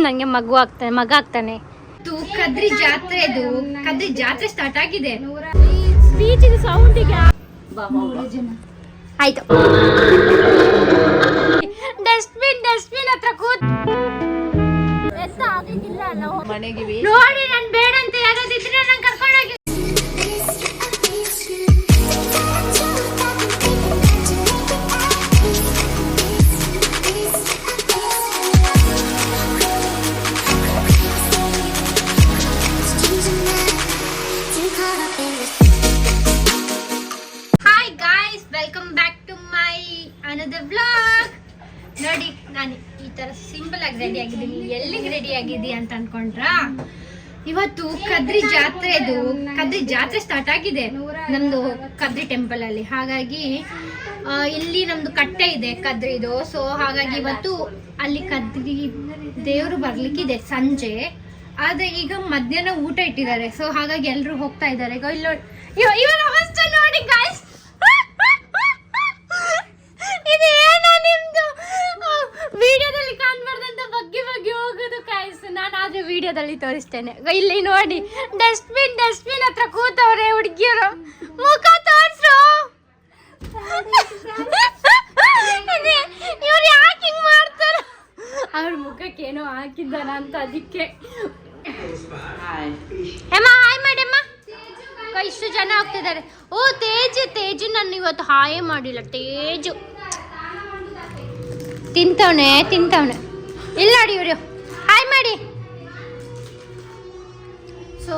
ನಂಗೆ ಮಗ ಆಗ್ತಾನೆ. ಕದ್ರಿ ಜಾತ್ರೆ ಸ್ಟಾರ್ಟ್ ಆಗಿದೆ. ಸ್ಪೀಚ್ ಸೌಂಡಿಗೆ ಆಯ್ತು. ಡಸ್ಟ್ಬಿನ್ ಹತ್ರ ಕೂತ್ ನೋಡಿ. ನನ್ ಬೇಡ ಅಂತ ಯಾರಾದಿದ್ರೆ ನಂಗೆ ಕರ್ಕೊಂಡೋಗಿ. ನೋಡಿ, ನಾನು ಈ ತರ ಸಿಂಪಲ್ ಆಗಿ ರೆಡಿ ಆಗಿದ್ದೀನಿ. ಎಲ್ಲಿಗೆ ರೆಡಿ ಆಗಿದ್ದೀಯ ಅಂತ ಅನ್ಕೊಂಡ್ರ? ಇವತ್ತು ಕದ್ರಿ ಜಾತ್ರೆ ಸ್ಟಾರ್ಟ್ ಆಗಿದೆ ನಮ್ದು ಕದ್ರಿ ಟೆಂಪಲ್ ಅಲ್ಲಿ. ಹಾಗಾಗಿ ಇಲ್ಲಿ ನಮ್ದು ಕಟ್ಟೆ ಇದೆ ಕದ್ರಿದು. ಸೊ ಹಾಗಾಗಿ ಇವತ್ತು ಅಲ್ಲಿ ಕದ್ರಿ ದೇವರು ಬರ್ಲಿಕ್ಕಿದೆ ಸಂಜೆ. ಆದ್ರೆ ಈಗ ಮಧ್ಯಾಹ್ನ ಊಟ ಇಟ್ಟಿದ್ದಾರೆ. ಸೊ ಹಾಗಾಗಿ ಎಲ್ರು ಹೋಗ್ತಾ ಇದ್ದಾರೆ. ಇವರ ಅವಸ್ಥೆ ನೋಡಿ ಗಾಯ್ಸ್. ವಿಡಿಯೋದಲ್ಲಿ ಕಾಣ್ಬಾರ್ದಂತ ಬಗ್ಗೆ ಹೋಗೋದು ಕಾಯಿಸ್. ನಾನು ಆದ್ರೆ ವಿಡಿಯೋದಲ್ಲಿ ತೋರಿಸ್ತೇನೆ. ಇಲ್ಲಿ ನೋಡಿ, ಡಸ್ಟ್ಬಿನ್ ಹತ್ರ ಕೂತವ್ರೆ ಹುಡುಗಿಯರು. ಮುಖ ತೋರ್ಸು. ಇವ್ರು ಯಾಕೆ ಹಿಂಗ್ ಮಾಡ್ತಾರ? ಅವ್ರ ಮುಖಕ್ಕೆ ಏನೋ ಹಾಕಿದ್ದಾನ ಅಂತ ಅದಕ್ಕೆ. ಹೇಮ ಹಾಯ್ ಮಾಡಮ್ಮ. ಇಷ್ಟು ಜನ ಹೋಗ್ತಿದ್ದಾರೆ. ಓ ತೇಜು ನಾನು ಇವತ್ತು ಹಾಯೇ ಮಾಡಿಲ್ಲ. ತೇಜು ತಿಂತವನೆ. ಇಲ್ಲ ನೋಡಿ ಇವ್ರು ಹಾಯ್ ಮಾಡಿ. ಸೊ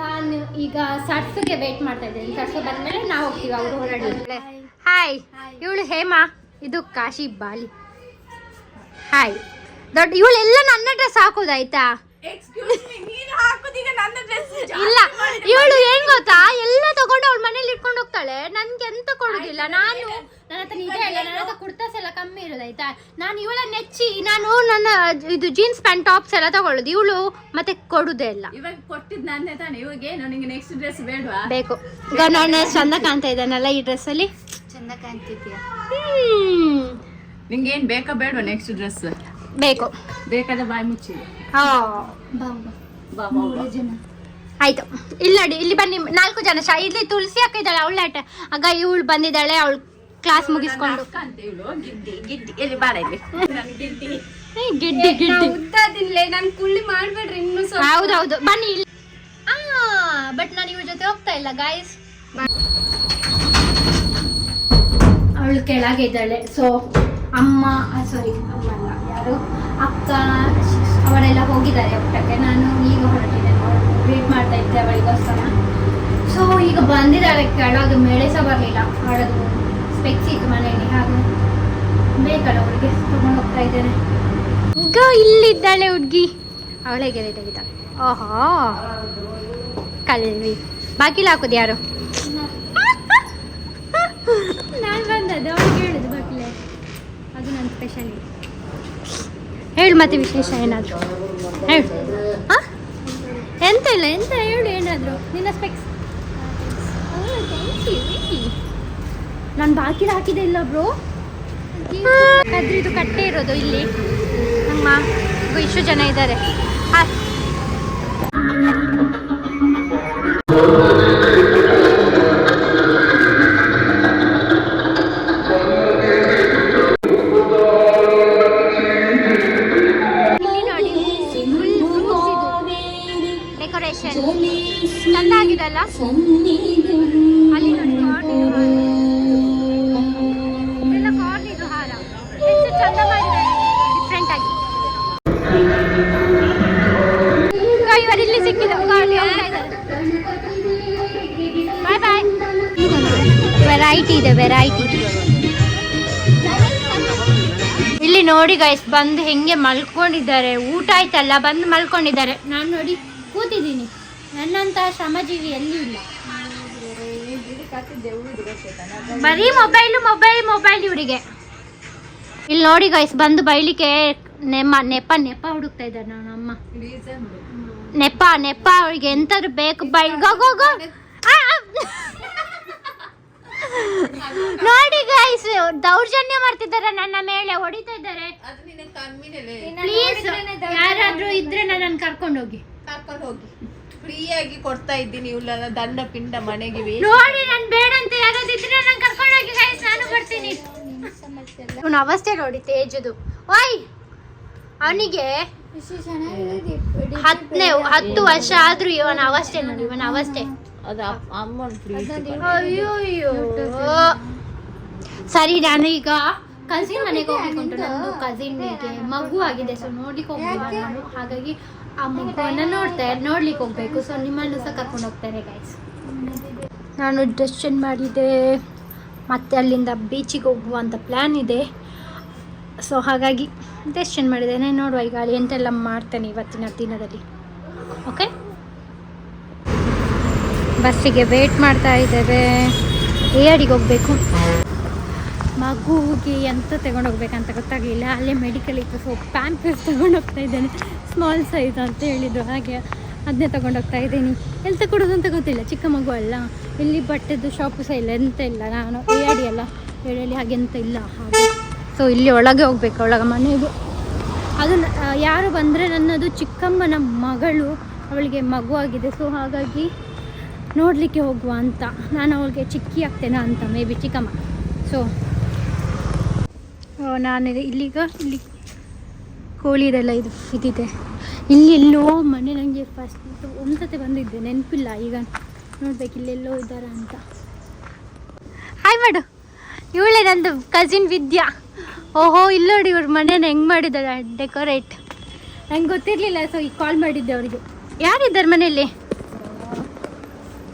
ನಾನು ಈಗ ಸರ್ಸ್ಗೆ ವೇಟ್ ಮಾಡ್ತಾ ಇದ್ದೇನೆ. ಸರ್ಸ್ ಬಂದ್ಮೇಲೆ ನಾವು ಹೋಗ್ತೀವಿ. ಅವರು ಹೊರಡಿ. ಹಾಯ್, ಇವಳು ಹೇಮಾ, ಇದು ಕಾಶಿ ಬಾಲಿ. ಹಾಯ್. ದೊಡ್ಡ ಇವಳೆಲ್ಲ ನನ್ನ ಡ್ರೆಸ್ ಹಾಕೋದಾಯ್ತಾ? ಇಲ್ಲ, ಇವಳು ಏನ್ ಗೊತ್ತಾ, ಎಲ್ಲ ತಗೊಂಡು ಅವಳ ಮನೇಲಿ ಇಟ್ಕೊಂಡು ಹೋಗ್ತಾಳೆ. ನನ್ಗೆ ಎಂತ ಕೊಡುದಿಲ್ಲ. ನನ್ನ ಹತ್ರ ನಿಜ ಇಲ್ಲ, ನನ್ನ ಹತ್ರ ಕುರ್ತಾಸ್ ಎಲ್ಲ ಕಮ್ಮಿ ಇರೋದಾಯ್ತಾ. ನಾನು ಇವಳ ನೆಚ್ಚಿ ನನ್ನ ಇದು ಜೀನ್ಸ್ ಪ್ಯಾಂಟ್ ಟಾಪ್ಸ್ ಎಲ್ಲ ತಗೊಳ್ಳೋದು. ಇವಳು ಮತ್ತೆ ಕೊಡುದೇ ಇಲ್ಲ. ಇವಾಗ ಕೊಟ್ಟಿದ್ ನಾನೇ ತಾನೆ. ಇವಾಗ ನನಗೆ ನೆಕ್ಸ್ಟ್ ಡ್ರೆಸ್ ಬೇಡವಾ? ಬೇಕು. ಈಗ ನಾನು ಚಂದ ಕಾಣ್ತಾ ಇದ್ದಾನಲ್ಲ ಈ ಡ್ರೆಸ್ ಅಲ್ಲಿ. ಚಂದ ಕಾಣ್ತಿದ್ಯಾ? ನಿಂಗೆ ಏನ್ ಬೇಕಾ ಬೇಡವಾ ನೆಕ್ಸ್ಟ್ ಡ್ರೆಸ್? ಬೇಕು. ಬೇಕಾದ್ರೆ ಬಾಯಿ ಮುಚ್ಚಿ. ಆಯ್ತು. ಇಲ್ಲಿ ನೋಡಿ, ಇಲ್ಲಿ ಬನ್ನಿ 4 ಜನ. ಇಲ್ಲಿ ತುಳಸಿ ಅಕ್ಕ ಇದ್ದಾಳೆ, ಅವಳ ಆಗ ಇವಳು ಬಂದಿದ್ದಾಳೆ. ಅವಳು ಕ್ಲಾಸ್ ಮುಗಿಸ್ಕೊಂಡು ಹೌದೌದು ಬನ್ನಿ ಇಲ್ಲಿ. ಬಟ್ ನಾನು ಇವ್ರ ಜೊತೆ ಹೋಗ್ತಾ ಇಲ್ಲ ಗಾಯ್ಸ್. ಅವಳು ಕೆಳಗೆ ಇದ್ದಾಳೆ. ಸೊ ಅಮ್ಮ ಅಲ್ಲ, ಯಾರು ಅಕ್ಕ ಅವರೆಲ್ಲ ಹೋಗಿದ್ದಾರೆ ಊಟಕ್ಕೆ. ನಾನು ಈಗ ಹೊರಟಿದ್ದೇನೆ. ವೇಟ್ ಮಾಡ್ತಾ ಇದ್ದೆ ಅವಳಿಗೋಸ್ಕರ. ಸೊ ಈಗ ಬಂದಿದ್ದಾಳೆ ಕೆಳಗೆ. ಮೇಳೆ ಸಹ ಬರಲಿಲ್ಲ. ಅವಳದು ಸ್ಪೆಕ್ಸ್ ಇತ್ತು ಮನೆಯಲ್ಲಿ, ಹಾಗೆ ಬೇಕಲ್ಲ ಅವಳಿಗೆ ತಗೊಂಡು ಹೋಗ್ತಾ ಇದ್ದೇನೆ. ಈಗ ಇಲ್ಲಿದ್ದಾಳೆ ಹುಡುಗಿ. ಅವಳಿಗೆ ತೆಗಿತಾಳೆ. ಓಹೋ ಕಲ್ವಿ. ಬಾಕಿಲ ಹಾಕೋದು ಯಾರು? ನಾನು ಬಂದದ್ದು ಅವಳಿಗೆ ಹೇಳುದು ಬಾಕಿಲೆ. ಅದು ನನ್ನ ಸ್ಪೆಷಲಿ. ಹೇಳು ಮತ್ತೆ ವಿಶೇಷ ಏನಾದರೂ ಹೇಳು. ಎಂತ ಇಲ್ಲ, ಎಂತ ಹೇಳು ಏನಾದರೂ. ನಿನ್ನ ಸ್ಪೆಕ್ಸ್ ನಾನು ಬಾಕಿಲ ಹಾಕಿದೆ ಇಲ್ಲ ಬ್ರೋ. ಅದ್ರಿದು ಕಟ್ಟೆ ಇರೋದು ಇಲ್ಲಿ. ನಮ್ಮ ಇಷ್ಟು ಜನ ಇದ್ದಾರೆ. ಚಂದ ಆಗಿದಲ್ಲ ಅಲ್ಲಿ ನೋಡಿ. ಎಲ್ಲ ಕಾರ್ನಿದು ಹಾರ ಎಷ್ಟು ಚಂದ ಮಾಡಿದ್ದಾರೆ, ಡಿಫ್ರೆಂಟ್ ಆಗಿ. ಇವರಿಲ್ಲಿ ಸಿಕ್ಕಿದ ಬಾಯ್ ಬಾಯ್. ವೆರೈಟಿ ಇದೆ, ವೆರೈಟಿ. ಇಲ್ಲಿ ನೋಡಿ ಗೈಸ್, ಬಂದು ಹೆಂಗೆ ಮಲ್ಕೊಂಡಿದ್ದಾರೆ. ಊಟ ಆಯ್ತಲ್ಲ, ಬಂದು ಮಲ್ಕೊಂಡಿದ್ದಾರೆ. ನಾನು ನೋಡಿ ಕೂತಿದ್ದೀನಿ. ನನ್ನಂತಹ ಶ್ರಮಜೀವಿ ಎಲ್ಲಿ ಇಲ್ಲ. ಬರೀ ಮೊಬೈಲ್ ಇವರಿಗೆ. ಇಲ್ಲಿ ನೋಡಿ ಗೈಸ್, ಬಂದು ಬೈಲಿಕ್ಕೆ ನೆಪ ಹುಡುಕ್ತಾ ಇದ್ದಾರೆ. ನಾನು ಅಮ್ಮ ನೆಪ ಅವ್ರಿಗೆ ಎಂತಾದ್ರು ಬೇಕು ಬೈಗೋಗೋ. ನೋಡಿ ಗೈಸ್, ದೌರ್ಜನ್ಯ ಮಾಡ್ತಿದ್ದಾರೆ ನನ್ನ ಮೇಲೆ, ಹೊಡಿತಾ ಇದ್ದಾರೆ. ಪ್ಲೀಸ್ ಯಾರಾದ್ರೂ ಇದ್ರೆ ನನ್ನ ಕರ್ಕೊಂಡು ಹೋಗಿ ಫ್ರೀ ಆಗಿ ಕೊಡ್ತಾ ಇದ್ದೀನಿ ಇವ್ಲನ್ನ ದಂಡ ಪಿಂಡ ಮನೆಗೆ ನೋಡಿ ನಾನು ಬೇಡ ಅಂತ ಯಾರಾದಿದ್ರೆ ನಾನು ಕರ್ಕೊಂಡು ಹೋಗಿ ಗೈಸ್ ನಾನು ಬರ್ತೀನಿ ಇವನ ಅವಸ್ಥೆ ನೋಡಿ ತೇಜದು ಓಯ್ ಅವನಿಗೆ 10 ವರ್ಷ ಆದ್ರೂ ಇವನ ಅವಸ್ಥೆ ನೋಡಿ ಇವನ ಅವಸ್ಥೆ ಅದು ಅಮ್ಮನ ಪ್ರೀತಿ ಅಯ್ಯೋ ಸರಿ ನಾನು ಈಗ ಕಸಿನ್ ಮನೆಗೆ ಹೋಗ್ಬೇಕು ನಂದು ಕಸಿನ್ಗೆ ಮಗು ಆಗಿದೆ ಸೊ ನೋಡ್ಲಿಕ್ಕೆ ಹೋಗ್ಲಿಲ್ಲ ನಾನು ಹಾಗಾಗಿ ಆ ಮಗುವನ್ನ ನೋಡ್ಲಿಕ್ಕೆ ಹೋಗ್ಬೇಕು ಸೊ ನಿಮ್ಮನ್ನು ಸಹ ಕರ್ಕೊಂಡು ಹೋಗ್ತಾರೆ ಗೈಸ್ ನಾನು ಡ್ರೆಸ್ ಚೇಂಜ್ ಮಾಡಿದ್ದೆ ಮತ್ತೆ ಅಲ್ಲಿಂದ ಬೀಚಿಗೆ ಹೋಗುವಂಥ ಪ್ಲ್ಯಾನ್ ಇದೆ ಸೊ ಹಾಗಾಗಿ ಡ್ರೆಸ್ ಚೇಂಜ್ ಮಾಡಿದ್ದೇನೆ ನೋಡುವ ಈಗ ಅಲ್ಲಿ ಎಂತೆಲ್ಲ ಮಾಡ್ತೇನೆ ಇವತ್ತಿನ ದಿನದಲ್ಲಿ ಓಕೆ ಬಸ್ಸಿಗೆ ವೇಟ್ ಮಾಡ್ತಾ ಇದ್ದೇವೆ ಏಡಿಗೆ ಹೋಗಬೇಕು ಮಗುಗೆ ಎಂತ ತಗೊಂಡೋಗ್ಬೇಕಂತ ಗೊತ್ತಾಗಲಿಲ್ಲ ಅಲ್ಲೇ ಮೆಡಿಕಲ್ ಇತ್ತು ಸೊ ಪ್ಯಾಂಪರ್ಸ್ ತೊಗೊಂಡೋಗ್ತಾ ಇದ್ದೇನೆ ಸ್ಮಾಲ್ ಸೈಜ್ ಅಂತ ಹೇಳಿದ್ರು ಹಾಗೆ ಅದನ್ನೇ ತೊಗೊಂಡೋಗ್ತಾ ಇದ್ದೀನಿ ಎಲ್ಲಿ ತಗೊಡೋದು ಅಂತ ಗೊತ್ತಿಲ್ಲ ಚಿಕ್ಕ ಮಗು ಅಲ್ಲ ಇಲ್ಲಿ ಬಟ್ಟೆದು ಶಾಪು ಸಹ ಇಲ್ಲ ಎಂತ ಇಲ್ಲ ನಾನು ಏಡಿ ಅಲ್ಲ ಏಡಿಯಲ್ಲಿ ಹಾಗೆ ಎಂತ ಇಲ್ಲ ಹಾಗೆ ಸೊ ಇಲ್ಲಿ ಒಳಗೆ ಹೋಗ್ಬೇಕು ಒಳಗೆ ಮನೆಗೆ ಅದು ಯಾರು ಬಂದರೆ ನನ್ನದು ಚಿಕ್ಕಮ್ಮನ ಮಗಳು ಅವಳಿಗೆ ಮಗು ಆಗಿದೆ ಸೊ ಹಾಗಾಗಿ ನೋಡಲಿಕ್ಕೆ ಹೋಗುವ ಅಂತ ನಾನು ಅವಳಿಗೆ ಚಿಕ್ಕಿ ಆಗ್ತೇನೆ ಅಂತ ಮೇ ಬಿ ಚಿಕ್ಕಮ್ಮ ಸೊ ನಾನು ಇಲ್ಲಿ ಕೋಳಿದೆಲ್ಲ ಇದಿದೆ ಇಲ್ಲಿ ಎಲ್ಲೋ ಮನೆ ನನಗೆ ಫಸ್ಟ್ ಒಂದ್ಸತಿ ಬಂದಿದ್ದೆ ನೆನಪಿಲ್ಲ ಈಗ ನೋಡ್ಬೇಕು ಇಲ್ಲೆಲ್ಲೋ ಇದ್ದಾರ ಅಂತ ಹಾಯ್ ಮಾಡು ಇವಳೇ ನಂದು ಕಸಿನ್ ವಿದ್ಯಾ ಓಹೋ ಇಲ್ಲಿ ನೋಡಿ ಇವ್ರ ಮನೇನ ಹೆಂಗೆ ಮಾಡಿದ್ದಾರೆ ಡೆಕೋರೇಟ್ ನಂಗೆ ಗೊತ್ತಿರಲಿಲ್ಲ ಸೊ ಈಗ ಕಾಲ್ ಮಾಡಿದ್ದೆ ಅವರಿಗೆ ಯಾರಿದ್ದಾರೆ ಮನೆಯಲ್ಲಿ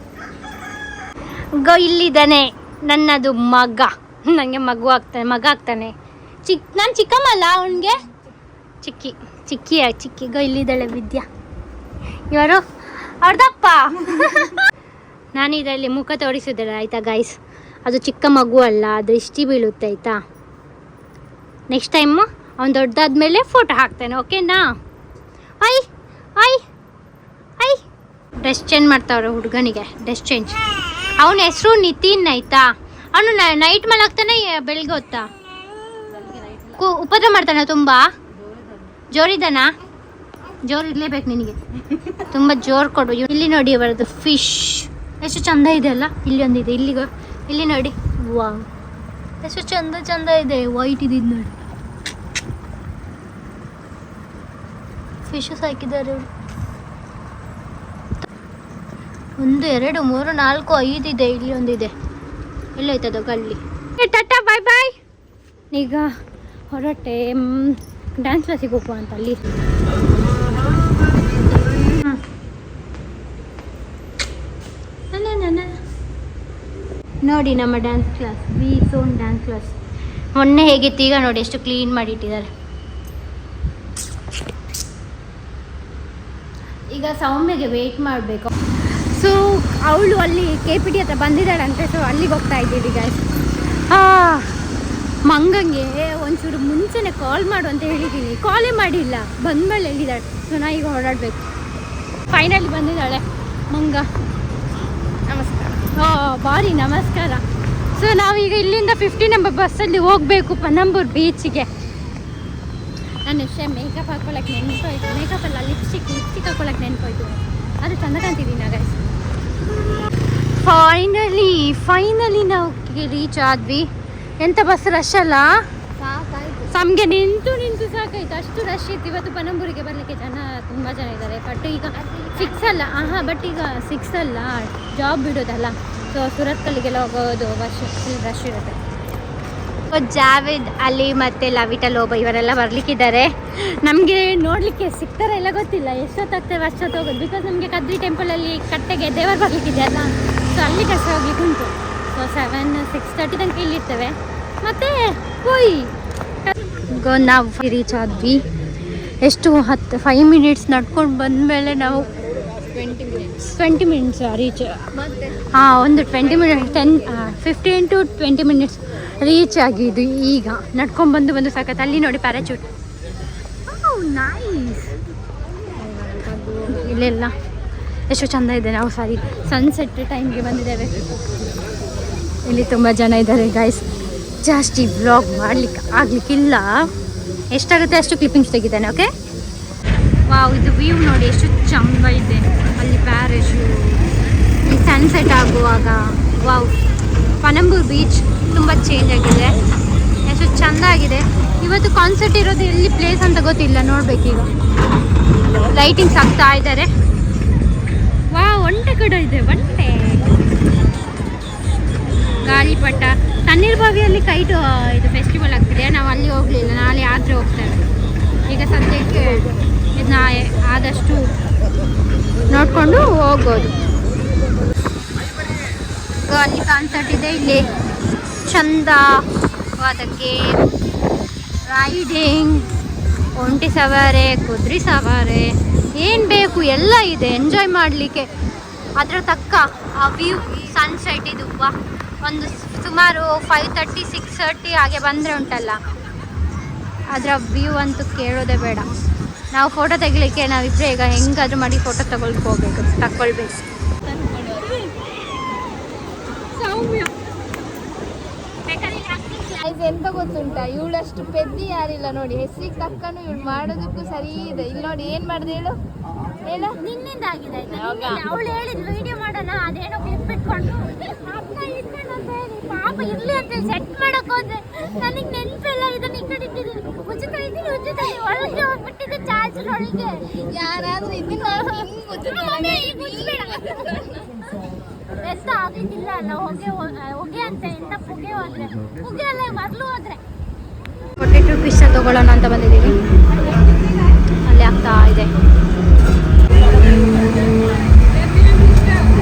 ಇಲ್ಲಿದ್ದಾನೆ ನನ್ನದು ಮಗ ನನಗೆ ಮಗ ಆಗ್ತಾನೆ ನಾನು ಚಿಕ್ಕಮ್ಮ ಅಲ್ಲ ಅವನಿಗೆ ಚಿಕ್ಕಿ ಇಲ್ಲಿದ್ದಾಳೆ ವಿದ್ಯಾ ಇವರು ಅವ್ರದಪ್ಪ ನಾನು ಇದರಲ್ಲಿ ಮುಖ ತೋರಿಸಿದ್ದೇನೆ ಆಯಿತಾ ಗೈಸ್ ಅದು ಚಿಕ್ಕ ಮಗು ಅಲ್ಲ ದೃಷ್ಟಿ ಬೀಳುತ್ತೆ ಆಯಿತಾ ನೆಕ್ಸ್ಟ್ ಟೈಮು ಅವ್ನು ದೊಡ್ಡದಾದ್ಮೇಲೆ ಫೋಟೋ ಹಾಕ್ತೇನೆ ಓಕೆನಾ ಐ ಡ್ರೆಸ್ ಚೇಂಜ್ ಮಾಡ್ತಾವ್ರೆ ಹುಡುಗನಿಗೆ ಡ್ರೆಸ್ ಚೇಂಜ್ ಅವನ ಹೆಸರು ನಿತಿನ್ ಆಯಿತಾ ಅವನು ನೈಟ್ ಮಲಗ್ತಾನೆ ಬೆಳಿಗ್ಗೆ ಹೊತ್ತಾ ಉಪದ್ರ ಮಾಡ್ತಾನೆ ತುಂಬ ಜೋರಿದ್ದಾನಾ ಜೋರು ಇರಲೇಬೇಕು ನಿನಗೆ ತುಂಬ ಜೋರು ಕೊಡು ಇಲ್ಲಿ ನೋಡಿ ಅವರದ್ದು ಫಿಶ್ ಎಷ್ಟು ಚಂದ ಇದೆ ಅಲ್ಲ ಇಲ್ಲಿ ಒಂದಿದೆ ಇಲ್ಲಿ ನೋಡಿ ವಾ ಎಷ್ಟು ಚಂದ ಇದೆ ವೈಟ್ ಇದಿದ್ದು ನೋಡಿ ಫಿಶಸ್ ಹಾಕಿದ್ದಾರೆ ಅವರು 1 2 3 4 5 ಇದೆ ಇಲ್ಲಿ ಒಂದಿದೆ ಎಲ್ಲೈತದ ಗಲ್ಲಿ ಟಾಟಾ ಬಾಯ್ ಬಾಯ್ ಈಗ ಹೊರಟೆ ಡ್ಯಾನ್ಸ್ ಕ್ಲಾಸಿಗೆ ಹೋಗುವ ಅಂತ ಅಲ್ಲಿ ನೋಡಿ ನಮ್ಮ ಡ್ಯಾನ್ಸ್ ಕ್ಲಾಸ್ ವಿ ಸೋನ್ ಡ್ಯಾನ್ಸ್ ಕ್ಲಾಸ್ ಮೊನ್ನೆ ಹೇಗಿತ್ತು ಈಗ ನೋಡಿ ಎಷ್ಟು ಕ್ಲೀನ್ ಮಾಡಿ ಇಟ್ಟಿದ್ದಾರೆ ಈಗ ಸೌಮ್ಯಗೆ ವೆಯ್ಟ್ ಮಾಡಬೇಕು ಸೊ ಅವಳು ಅಲ್ಲಿ KPD ಹತ್ರ ಬಂದಿದ್ದಾಳಂತೆ ಸೊ ಅಲ್ಲಿಗೆ ಹೋಗ್ತಾ ಇದ್ದೀವಿ ಗೈಸ್ ಮಂಗಂಗೆ ಒಂಚೂರು ಮುಂಚೆನೆ ಕಾಲ್ ಮಾಡು ಅಂತ ಹೇಳಿದ್ದೀನಿ ಕಾಲೇ ಮಾಡಿಲ್ಲ ಬಂದಮೇಲೆ ಹೇಳಿದ್ದಾಳೆ ಸೊ ನಾ ಈಗ ಹೊರಡಬೇಕು ಫೈನಲಿ ಬಂದಿದ್ದಾಳೆ ಮಂಗ ನಮಸ್ಕಾರ ಬಾರಿ ನಮಸ್ಕಾರ ಸೊ ನಾವೀಗ ಇಲ್ಲಿಂದ 15 ನಂಬರ್ ಬಸ್ಸಲ್ಲಿ ಹೋಗಬೇಕು ಪನಂಬೂರ್ ಬೀಚಿಗೆ ನಾನು ವಿಷಯ ಮೇಕಪ್ ಹಾಕ್ಕೊಳಕ್ಕೆ ನೆನಪೋಯ್ತು ಮೇಕಪ್ ಅಲ್ಲ ಲಿಪ್ಸ್ಟಿಕ್ ಹಾಕ್ಕೊಳಕ್ಕೆ ನೆನಪೋಯ್ತು ಅದು ಚಂದ ಕಾಣ್ತಿದ್ದೀನಿ ಗೈಸ್ ಫೈನಲಿ ನಾವು ರೀಚ್ ಆದ್ವಿ ಎಂಥ ಬಸ್ ರಶ್ ಅಲ್ಲ ನಮಗೆ ನಿಂತು ಸಾಕಾಯ್ತು ಅಷ್ಟು ರಶ್ ಇತ್ತು ಇವತ್ತು ಪನಂಬೂರಿಗೆ ಬರಲಿಕ್ಕೆ ತುಂಬ ಜನ ಇದ್ದಾರೆ ಬಟ್ ಈಗ 6 ಅಲ್ಲ ಬಟ್ ಈಗ 6 ಅಲ್ಲ ಜಾಬ್ ಬಿಡೋದಲ್ಲ ಸೊ ಸುರತ್ಕಲ್ಲಿಗೆಲ್ಲ ಹೋಗೋದು ರಶ್ ಇರುತ್ತೆ ಜಾವೇದ್ ಅಲಿ ಮತ್ತು ಲವಿಟಾ ಲೋಬ ಇವರೆಲ್ಲ ಬರ್ಲಿಕ್ಕಿದ್ದಾರೆ ನಮಗೆ ನೋಡಲಿಕ್ಕೆ ಸಿಗ್ತಾರೆ ಎಲ್ಲ ಗೊತ್ತಿಲ್ಲ ಎಷ್ಟೊತ್ತಾಗ್ತೇವೆ ಅಷ್ಟೊತ್ತು ಹೋಗೋದು ಬಿಕಾಸ್ ನಮಗೆ ಕದ್ರಿ ಟೆಂಪಲಲ್ಲಿ ಕಟ್ಟೆಗೆ ದೇವರು ಬರಲಿಕ್ಕಿದೆ ಅಲ್ಲ ಸೊ ಅಲ್ಲಿ ಕಷ್ಟ ಹೋಗ್ಲಿಕ್ಕೆ ಉಂಟು ಸೊ 6:30 ತನಕ ಇಲ್ಲಿರ್ತೇವೆ ಮತ್ತು ನಾವು ರೀಚ್ ಆದ್ವಿ ಎಷ್ಟು 5 ಮಿನಿಟ್ಸ್ ನಡ್ಕೊಂಡು ಬಂದಮೇಲೆ ನಾವು 20 ಮಿನಿಟ್ಸ್ ರೀಚ್ ಒಂದು 20 ಮಿನಿಟ್ಸ್ 15 to 20 ಮಿನಿಟ್ಸ್ ರೀಚ್ ಆಗಿದ್ದು ಈಗ ನಡ್ಕೊಂಡು ಬಂದು ಸಾಕತ್ತು ಅಲ್ಲಿ ನೋಡಿ ಪ್ಯಾರಾಚೂಟ್ ನೈಸ್ ಇಲ್ಲೆಲ್ಲ ಎಷ್ಟು ಚೆಂದ ಇದೆ ನಾವು ಸನ್ಸೆಟ್ ಟೈಮ್ಗೆ ಬಂದಿದ್ದೇವೆ ಇಲ್ಲಿ ತುಂಬ ಜನ ಇದ್ದಾರೆ ಗೈಸ್ ಜಾಸ್ತಿ ವ್ಲಾಗ್ ಮಾಡಲಿಕ್ಕೆ ಆಗಲಿಕ್ಕಿಲ್ಲ ಎಷ್ಟಾಗುತ್ತೆ ಅಷ್ಟು ಕ್ಲಿಪ್ಪಿಂಗ್ಸ್ ತೆಗಿತಾನೆ. ಓಕೆ, ವಾವ್, ಇದು ವ್ಯೂ ನೋಡಿ ಎಷ್ಟು ಚಂದ ಇದೆ. ಅಲ್ಲಿ ಪ್ಯಾರೇಶು, ಈ ಸನ್ಸೆಟ್ ಆಗುವಾಗ, ವಾವ್. ಪನಂಬೂರ್ ಬೀಚ್ ತುಂಬ ಚೇಂಜ್ ಆಗಿದೆ, ಎಷ್ಟು ಚೆಂದ ಆಗಿದೆ. ಇವತ್ತು ಕಾನ್ಸರ್ಟ್ ಇರೋದು ಎಲ್ಲಿ ಪ್ಲೇಸ್ ಅಂತ ಗೊತ್ತಿಲ್ಲ, ನೋಡ್ಬೇಕೀಗ. ಲೈಟಿಂಗ್ಸ್ ಆಗ್ತಾ ಇದ್ದಾರೆ. ವಾವ್, ಒಂಟೆ ಕೂಡ ಇದೆ, ಒಂಟೆ. ಗಾಳಿಪಟ. ತಣ್ಣೀರ್ ಬಾವಿಯಲ್ಲಿ ಕೈಟ್ ಇದು ಫೆಸ್ಟಿವಲ್ ಆಗ್ತಿದೆ, ನಾವು ಅಲ್ಲಿ ಹೋಗಲಿಲ್ಲ, ನಾಳೆ ಆದರೆ ಹೋಗ್ತೇವೆ. ಈಗ ಸದ್ಯಕ್ಕೆ ಇದನ್ನ ಆದಷ್ಟು ನೋಡಿಕೊಂಡು ಹೋಗ್ಬೋದು. ಅಲ್ಲಿ ಕಾನ್ಸರ್ಟ್ ಇದೆ, ಇಲ್ಲಿ ಚಂದವಾದ ಗೇಮ್, ರೈಡಿಂಗ್, ಒಂಟಿ ಸವಾರಿ, ಕುದುರೆ ಸವಾರಿ, ಏನು ಬೇಕು ಎಲ್ಲ ಇದೆ ಎಂಜಾಯ್ ಮಾಡಲಿಕ್ಕೆ. ಅದರ ತಕ್ಕ ಆ ವ್ಯೂ, ಸನ್ಸೆಟ್ ಇದು ಒಂದು ಸುಮಾರು 5:30 6:30 ಹಾಗೆ ಬಂದರೆ ಉಂಟಲ್ಲ, ಅದರ ವ್ಯೂ ಅಂತೂ ಕೇಳೋದೇ ಬೇಡ. ನಾವು ಫೋಟೋ ತೆಗಿಲಿಕ್ಕೆ ನಾವಿಬ್ಬರೇ ಈಗ ಹೆಂಗಾದ್ರೂ ಮಾಡಿ ಫೋಟೋ ತಗೊಳ್ಬೇಕು. ಎಂತ ಗೊತ್ತುಂಟಾ, ಇವಳಷ್ಟು ಪೆದ್ದಿ ಯಾರಿಲ್ಲ ನೋಡಿ. ಹೆಸರಿಗೆ ತಕ್ಕನು ಇವಳು ಮಾಡೋದಕ್ಕೂ ಸರಿ ಇದೆ. ಇಲ್ಲಿ ನೋಡಿ ಏನ್ ಮಾಡ್ದೆ ಹೇಳು ನಿನ್ನಿಂದ ಆಗಿದೆ. ಅವಳು ಹೇಳಿದ್ಲು ವಿಡಿಯೋ ಮಾಡೋಣ, ಅದೇನೋ ಕ್ಲಿಪ್ ಇಟ್ಕೊಂಡು ಪಾಪ ಇರ್ಲಿ ಅಂತ ಸೆಟ್ ಮಾಡಕ್ ಹೋದ್ರೆ ನನಗೆ ನೆನಪಿಲ್ಲ. ಇದನ್ನ ಈ ಕಡೆ ಇಟ್ಟಿದ್ದೀನಿ, ಉಜ್ಜುತ್ತಾ ಒಳಗೆ ಹೋಗ್ಬಿಟ್ಟಿದ್ದೆ ಚಾರ್ಜ್ ಒಳಗೆ. ಯಾರಾದ್ರೂ ಇದನ್ನ ಎಂತ ಆಗಿದ್ದಿಲ್ಲ ಅಲ್ಲ, ಹೊಗೆ ಅಂತ ಎಂತ ಹೊಗೆ ಹೋದ್ರೆ ಹೊಗೆ ಅಲ್ಲ, ಮೊದಲು ಹೋದ್ರೆ. ಪೊಟೆಟೊ ಪಿಜ್ಜಾ ತಗೊಳ್ಳೋಣ ಅಂತ ಬಂದಿದ್ದೀವಿ, ಅಲ್ಲಿ ಆಗ್ತಾ ಇದೆ.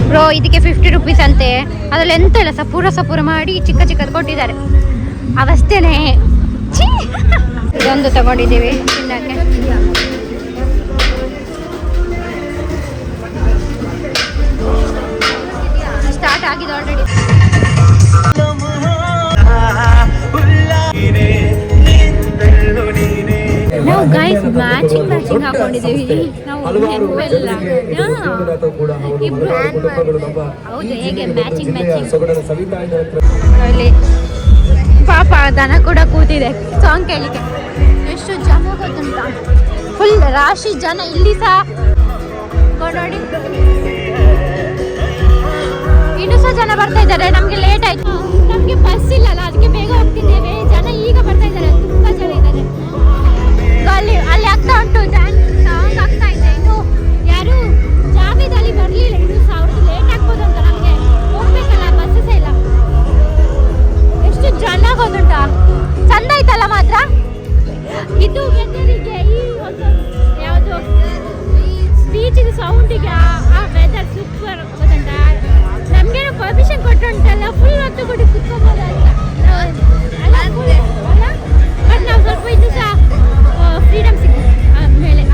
ಬ್ರೋ, ಇದಕ್ಕೆ 50 ರೂಪೀಸ್ ಅಂತೆ. ಅದ್ರಲ್ಲಿ ಎಂತ ಇಲ್ಲ, ಸಪೂರ ಮಾಡಿ ಚಿಕ್ಕದು ಕೊಟ್ಟಿದ್ದಾರೆ, ಅವಸ್ಥೆನೇ. ಇದೊಂದು ತಗೊಂಡಿದ್ದೀವಿ ತಿನ್ನಕ್ಕೆ. ಸ್ಟಾರ್ಟ್ ಆಗಿದೆ ಆಲ್ರೆಡಿ. ನಾವು ಗೈಸ್ ಮ್ಯಾಚಿಂಗ್ ಹಾಕೊಂಡಿದ್ದೀವಿ. ನಾವು ಇಬ್ರು ಹೌದು, ಹೇಗೆ ಮ್ಯಾಚಿಂಗ್ ಅಲ್ಲಿ ಪಾಪ ದನ ಕೂಡ ಕೂತಿದೆ ಸಾಂಗ್ ಕೇಳಿಕೆ. ಎಷ್ಟು ಜನ ಗೊತ್ತುಂಟ, ಫುಲ್ ರಾಶಿ ಜನ. ಇಲ್ಲಿ ಸಹ ನೋಡಿ, ಇನ್ನೂ ಸಹ ಜನ ಬರ್ತಾ ಇದ್ದಾರೆ. ನಮ್ಗೆ ಲೇಟ್ ಆಯ್ತು, ನಮ್ಗೆ ಬಸ್ ಇಲ್ಲಲ್ಲ, ಅದಕ್ಕೆ ಬೇಗ ಹೋಗ್ತಿದ್ದೇವೆ. ಜನ ಈಗ ಬರ್ತಾ ಇದ್ದಾರೆ, ತುಂಬಾ ಜನ ಇದ್ದಾರೆ. ಅಲ್ಲಿ ಆಗ್ತಾ ಉಂಟು, ಸಾಂಗ್ ಆಗ್ತಾ ಇದೆ. ಇನ್ನು ಯಾರು ಜಾವೇದಲ್ಲಿ ಬರ್ಲಿಲ್ಲ, ಇನ್ನು ಸಹ ಅವ್ರದ್ದು ಲೇಟ್ ಆಗ್ಬೋದು ಅಂತ. ನಮ್ಗೆ ಹೋಗ್ಬೇಕಲ್ಲ, ಬಸ್ಸಸ್ ಇಲ್ಲ. ಎಷ್ಟು ಜನ ಗೊತ್ತುಂಟಾ, ಚಂದ ಆಯ್ತಲ್ಲ ಮಾತ್ರ. ಇದು ವೆದರಿಗೆ, ಈ ಒಂದು ಯಾವುದು ಬೀಚಿನ ಸೌಂಡಿಗೆ ಆ ವೆದರ್ ಸೂಪರ್ ಗೊತ್ತುಂಟ. ನಮ್ಗೇನು ಪರ್ಮಿಷನ್ ಕೊಟ್ಟುಂಟಲ್ಲ, ಫುಲ್ ಹೊತ್ತು ಕೊಟ್ಟು ಕುತ್ಕೋಬೋದಲ್ಲ. ಬಟ್ ನಾವು ಸ್ವಲ್ಪ ಇನ್ನೂ ಸಹ ಫ್ರೀಡಮ್ ಸಿಕ್ಕಿಲ್ಲ.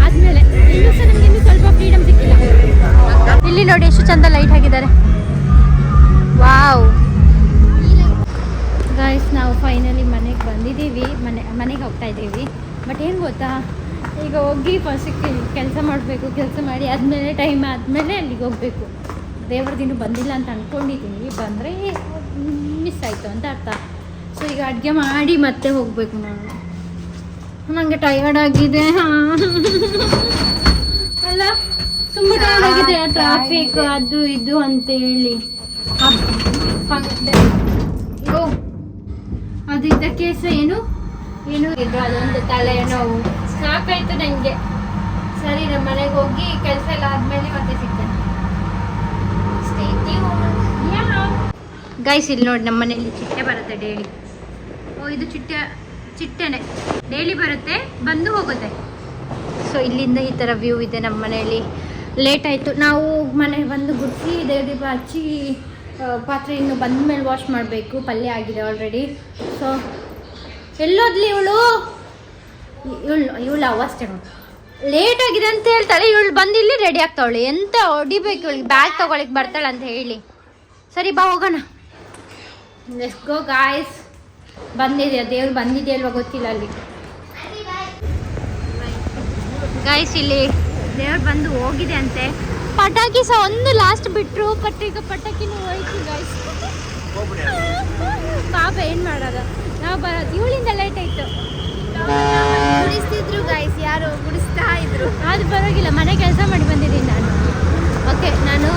ಆದ್ಮೇಲೆ ಇನ್ನೂ ಸಹ ನಮ್ಗೆ ಇನ್ನೂ ಸ್ವಲ್ಪ ಫ್ರೀಡಮ್ ಸಿಕ್ಕಿಲ್ಲ. ಇಲ್ಲಿ ನೋಡಿ ಎಷ್ಟು ಚಂದ ಲೈಟ್ ಹಾಕಿದ್ದಾರೆ. ವಾವ್ ಗೈಸ್, ನಾವು ಫೈನಲಿ ಮನೆಗೆ ಬಂದಿದ್ದೀವಿ. ಮನೆಗೆ ಹೋಗ್ತಾ ಇದ್ದೀವಿ. ಬಟ್ ಏನು ಗೊತ್ತಾ, ಈಗ ಹೋಗಿ ಫಸ್ಟಿಗೆ ಕೆಲಸ ಮಾಡಬೇಕು. ಕೆಲಸ ಮಾಡಿ ಆದಮೇಲೆ ಟೈಮ್ ಆದಮೇಲೆ ಅಲ್ಲಿಗೆ ಹೋಗಬೇಕು. ದೇವ್ರದಿನ್ನೂ ಬಂದಿಲ್ಲ ಅಂತ ಅಂದ್ಕೊಂಡಿದ್ದೀನಿ. ಬಂದರೆ ಮಿಸ್ ಆಯಿತು ಅಂತ ಅರ್ಥ. ಸೊ ಈಗ ಅಡುಗೆ ಮಾಡಿ ಮತ್ತೆ ಹೋಗಬೇಕು. ನನಗೆ ಟಯರ್ಡ್ ಆಗಿದೆ. ಅಲ್ಲ, ತುಂಬ ಟಯರ್ಡ್ ಆಗಿದೆ. ಟ್ರಾಫಿಕ್ ಅದು ಇದು ಅಂತೇಳಿ ಅದು ಇದಕ್ಕೆ ಏನು ಇದು, ಅದೊಂದು ತಲೆ ನೋವು ಸಾಕಾಯ್ತು ನನಗೆ. ಸರಿ, ನಮ್ಮ ಮನೆಗೆ ಹೋಗಿ ಕೆಲಸ ಎಲ್ಲ ಆದಮೇಲೆ ಮತ್ತೆ ಸಿಗ್ತೇನೆ. ಗೈಸ್, ಇಲ್ಲಿ ನೋಡಿ, ನಮ್ಮ ಮನೆಯಲ್ಲಿ ಚಿಟ್ಟೆ ಬರುತ್ತೆ ಡೈಲಿ. ಇದು ಚಿಟ್ಟೆನೆ ಡೈಲಿ ಬರುತ್ತೆ, ಬಂದು ಹೋಗುತ್ತೆ. ಸೊ ಇಲ್ಲಿಂದ ಈ ಥರ ವ್ಯೂ ಇದೆ ನಮ್ಮ ಮನೆಯಲ್ಲಿ. ಲೇಟ್ ಆಯಿತು, ನಾವು ಮನೆಗೆ ಬಂದು ಗುಡಿಸಿ ದೇವದೀಪ ಹಚ್ಚಿ ಪಾತ್ರೆ ಇನ್ನು ಬಂದ ಮೇಲೆ ವಾಶ್ ಮಾಡಬೇಕು. ಪಲ್ಯ ಆಗಿದೆ ಆಲ್ರೆಡಿ. ಸೊ ಎಲ್ಲೋದ್ಲಿ ಇವಳು ಅವಸ್ಥೆ ನೋಡಿ, ಲೇಟ್ ಆಗಿದೆ ಅಂತ ಹೇಳ್ತಾಳೆ. ಇವಳು ಬಂದು ಇಲ್ಲಿ ರೆಡಿ ಆಗ್ತಾವಳೆ. ಎಂತ ಹೊಡಿಬೇಕು ಇವಳಿಗೆ, ಬ್ಯಾಗ್ ತೊಗೊಳಕ್ಕೆ ಬರ್ತಾಳೆ ಅಂತ ಹೇಳಿ. ಸರಿ ಬಾ ಹೋಗೋಣ. Let's go guys. ಬಂದಿದೆ, ದೇವ್ರು ಬಂದಿದೆ ಅಲ್ವಾ ಗೊತ್ತಿಲ್ಲ ಅಲ್ಲಿ. ಗಾಯ್ಸ್, ಇಲ್ಲಿ ದೇವ್ರು ಬಂದು ಹೋಗಿದೆ ಅಂತೆ. ಪಟಾಕಿ ಸಹ ಒಂದು ಲಾಸ್ಟ್ ಬಿಟ್ಟರು, ಈಗ ಪಟಾಕಿನೂ ಹೋಯ್ತು ಗಾಯ್ಸ್. ಪಾಪ ಏನು ಮಾಡೋದು, ನಾವು ಬರೋದು ಇವಳಿಂದ ಲೇಟ್ ಆಯಿತು. ಗುಡಿಸ್ತಿದ್ರು ಗೈಸ್, ಯಾರು ಗುಡಿಸ್ತಾ ಇದ್ರು. ಅದು ಪರವಾಗಿಲ್ಲ, ಮನೆ ಕೆಲಸ ಮಾಡಿ ಬಂದಿದ್ದೀನಿ ನಾನು. ಓಕೆ, ನಾನು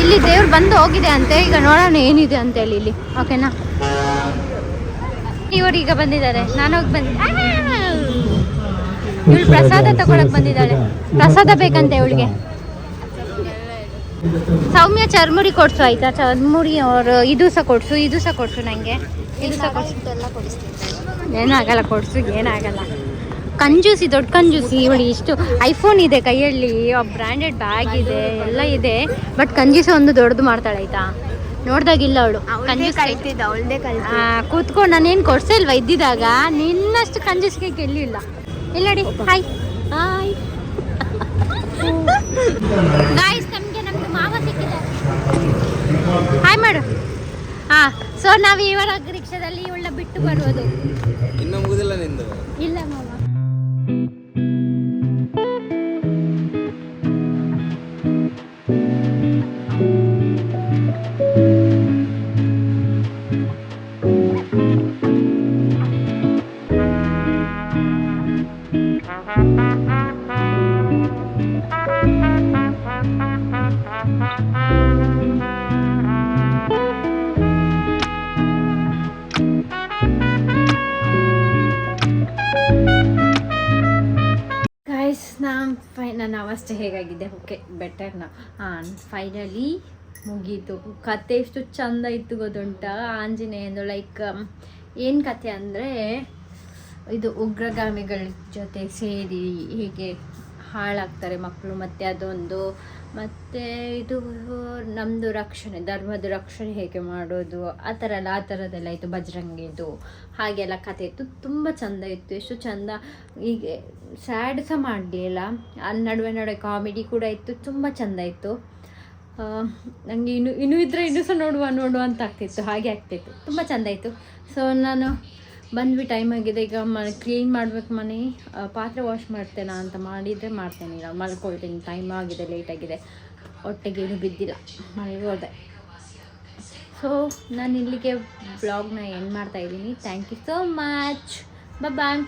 ಇಲ್ಲಿ ದೇವ್ರು ಬಂದು ಹೋಗಿದೆ ಅಂತೆ, ಈಗ ನೋಡೋಣ ಏನಿದೆ ಅಂತ ಹೇಳಿ ಇಲ್ಲಿ. ಓಕೆನಾ, ಇವರು ಈಗ ಬಂದಿದ್ದಾರೆ, ನಾನು ಹೋಗಿ ಬಂದಿದ್ದೆ. ಇವಳು ಪ್ರಸಾದ ತಗೊಳಕ್ ಬಂದಿದ್ದಾಳೆ, ಪ್ರಸಾದ ಬೇಕಂತೆ ಇವಳಿಗೆ. ಸೌಮ್ಯ ಚರ್ಮುರಿ ಕೊಡ್ಸು ಆಯ್ತಾ, ಚರ್ಮುರಿ ಅವ್ರು ಇದು ಸಹ ಕೊಡ್ಸು ನನಗೆ. ಇದು ಸಹ ಕೊಡಿಸ್ತೀನಿ. ಏನಾಗಲ್ಲ, ಕೊಡ್ಸು, ಏನಾಗಲ್ಲ. ಕಂಜೂಸಿ, ದೊಡ್ಡ ಕಂಜೂಸಿ ಇವಳು. ಇಷ್ಟು ಐಫೋನ್ ಇದೆ ಕೈಯಲ್ಲಿ, ಬ್ರ್ಯಾಂಡೆಡ್ ಬ್ಯಾಗ್ ಇದೆ, ಎಲ್ಲ ಇದೆ, ಬಟ್ ಕಂಜೂಸಿ ಒಂದು ದೊಡ್ಡದು ಮಾಡ್ತಾಳೆ ಆಯ್ತಾ. ನೋಡ್ದಾಗಿಲ್ಲ ಅವಳು ಕಂಜೂಸಿ. ಕೂತ್ಕೊಂಡು ನಾನೇನು ಕೊಡ್ಸಲ್ವಾ ಇದ್ದಿದ್ದಾಗ, ನಿನ್ನಷ್ಟು ಕಂಜೂಸಿಗೆ ಗೆಲ್ಲಿಲ್ಲ. ಇಲ್ಲಡಿ, ಹಾಯ್ ಹಾಯ್ ಗಾಯ್ಸ್, ನಮ್ದು ಮಾವ ಸಿಕ್ಕಿದ್ದಾರೆ. ಹಾಯ್ ಮಾಡು. ಸೊ ನಾವು ಇವಾಗ ರಿಕ್ಷಾದಲ್ಲಿ ಇವಳನ್ನ ಬಿಟ್ಟು ಬರೋದು. ಇನ್ನು ಮುಗಿದಿಲ್ಲ ನಿಂದು? ಇಲ್ಲ ಮಾವ. ನನ್ನ ಅವಸ್ಥೆ ಹೇಗಾಗಿದೆ? ಓಕೆ, ಬೆಟರ್ ನಾ. ಫೈನಲಿ ಮುಗೀತು. ಕತೆ ಎಷ್ಟು ಚಂದ ಇತ್ತು ಗೊತ್ತುಂಟಾ ಆಂಜನೇಯಂದು. ಲೈಕ್ ಏನು ಕತೆ ಅಂದರೆ, ಇದು ಉಗ್ರಗಾಮಿಗಳ ಜೊತೆ ಸೇರಿ ಹೇಗೆ ಹಾಳಾಗ್ತಾರೆ ಮಕ್ಕಳು, ಮತ್ತು ಅದೊಂದು, ಮತ್ತು ಇದು ನಮ್ಮದು ರಕ್ಷಣೆ, ಧರ್ಮದ ರಕ್ಷಣೆ ಹೇಗೆ ಮಾಡೋದು, ಆ ಥರದ್ದೆಲ್ಲ ಇತ್ತು. ಬಜರಂಗಿದು ಹಾಗೆಲ್ಲ ಕತೆ ಇತ್ತು, ತುಂಬ ಚೆಂದ ಇತ್ತು. ಎಷ್ಟು ಚೆಂದ. ಹೀಗೆ ಸ್ಯಾಡ್ ಸಹ ಮಾಡಲಿಲ್ಲ, ಅಲ್ಲಿ ನಡುವೆ ಕಾಮಿಡಿ ಕೂಡ ಇತ್ತು, ತುಂಬ ಚೆಂದ ಇತ್ತು. ನನಗೆ ಇನ್ನೂ ಇದ್ದರೆ ಇನ್ನೂ ಸಹ ನೋಡುವ ಅಂತ ಆಗ್ತಿತ್ತು, ಹಾಗೆ ಆಗ್ತಿತ್ತು. ತುಂಬ ಚೆಂದ ಇತ್ತು. ಸೊ ನಾನು ಬಂದ್ವಿ, ಟೈಮ್ ಆಗಿದೆ ಈಗ. ಕ್ಲೀನ್ ಮಾಡ್ಬೇಕು ಮನೆ, ಪಾತ್ರೆ ವಾಶ್ ಮಾಡ್ತೇನಾ ಅಂತ ಮಾಡಿದರೆ ಮಾಡ್ತೇನೆ, ಈಗ ಮಲ್ಕೊಳ್ತೀನಿ. ಟೈಮ್ ಆಗಿದೆ, ಲೇಟ್ ಆಗಿದೆ, ಹೊಟ್ಟೆಗೆ ಏನು ಬಿದ್ದಿಲ್ಲ, ಮಲ್ಗೋದೆ. ಸೊ ನಾನು ಇಲ್ಲಿಗೆ ಬ್ಲಾಗ್ನ ಎಂಡ್ ಮಾಡ್ತಾಯಿದ್ದೀನಿ. Thank you so much, bye.